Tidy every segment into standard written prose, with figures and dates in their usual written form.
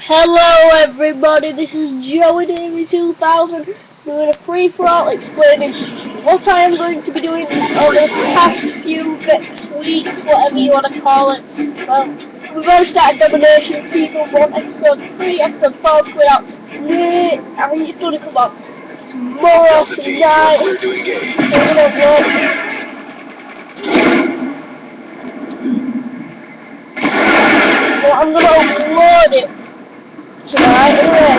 Hello everybody, this is Joey Davy 2000 doing a free-for-all explaining what I am going to be doing over the past few weeks, whatever you want to call it. Well, we've already started Domination Season 1, Episode 3, Episode 4 is coming out today. I think it's going to come out tomorrow, tonight. I'm going to upload it tonight, anyway.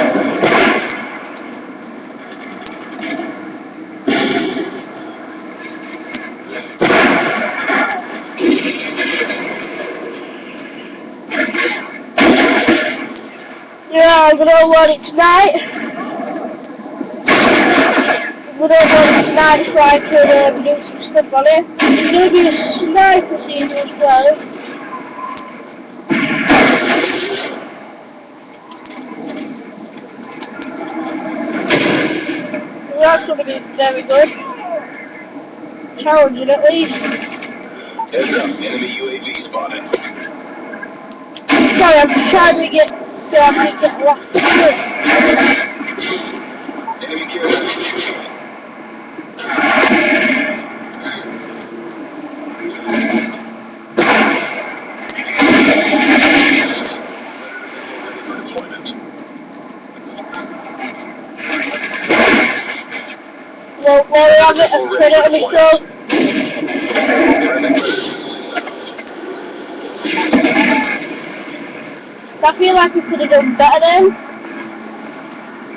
Yeah, I'm gonna upload it tonight. So I can do some stuff on it. It's gonna be a sniper season as well. So that's gonna be very good. Challenging at least. Heads up, enemy UAV spotted. Sorry, I'm trying to get so I can get lost in it. Enemy carrier. Well, while we have it, a credit on the sub. I feel like we could have done better then.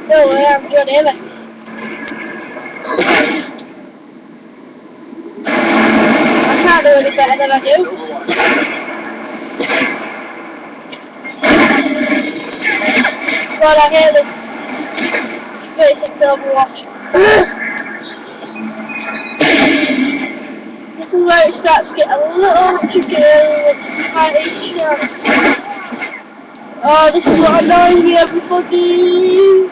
No way, I'm John Amy. I can't do any better than I do. God, I hear this SpaceX Overwatch. This is where it starts to get a little tricky, it's quite a chance. Oh, this is what annoys me, everybody.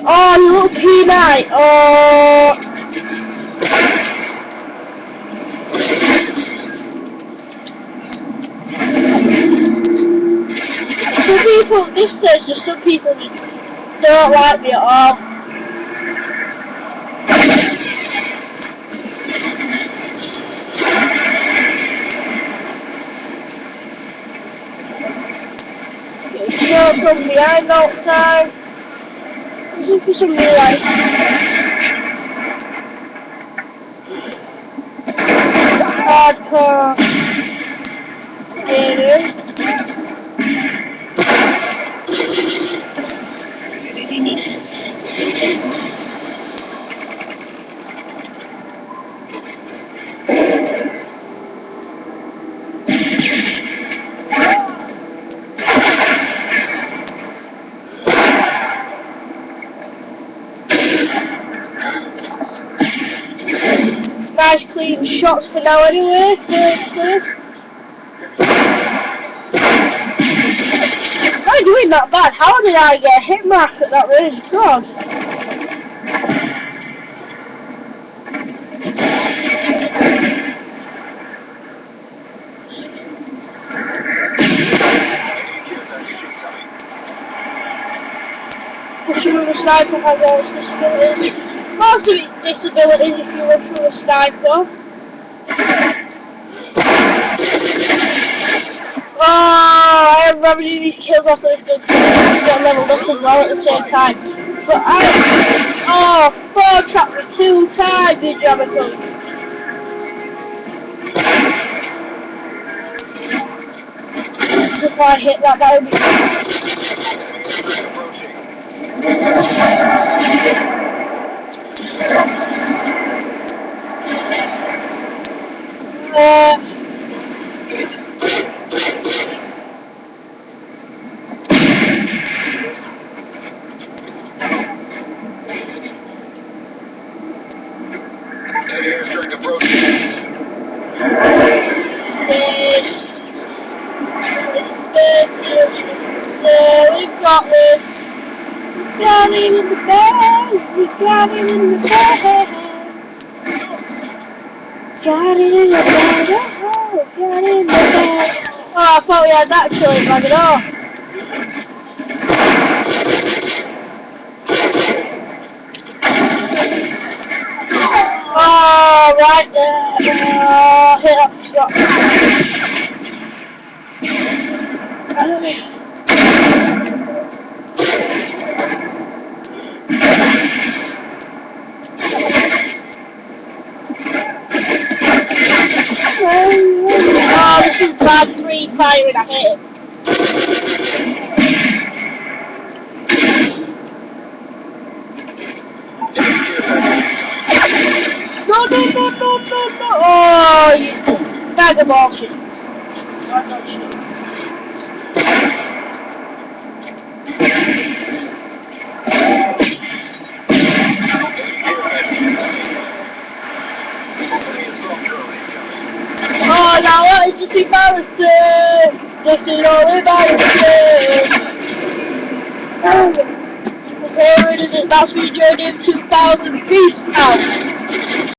Oh, lucky night. Oh. Some people, this says just some people don't like me at all. Okay, sure from behind all the time. Looking for some new lights. Hardcore gaming. Nice clean shots for now anyway, first. How are you doing that bad? How did I get a hit mark at that range? God. Pushing with a sniper has all its disabilities. Most of its disabilities if you run through a sniper. Oh, I am ravaging these kills off of this gun so I got leveled up as well at the same time. But spawn trapped me 2 times, you jammer. If I hit that would be airstrike approaching. this 30%. got it in the bag. We got it in the bag. Got it in the bag. Oh, got it in the bag. Oh, I thought we had that killing bag at all. Oh, right there. Oh, hit up the shot. Oh, this is bad free firing. I hit him. No, no, no, no, no, no. Oh, you bag of bullshit. I'm not sure. Oh, now what is this embarrassing? This is all embarrassing. Here it is, that's me journey in 2000. Peace out.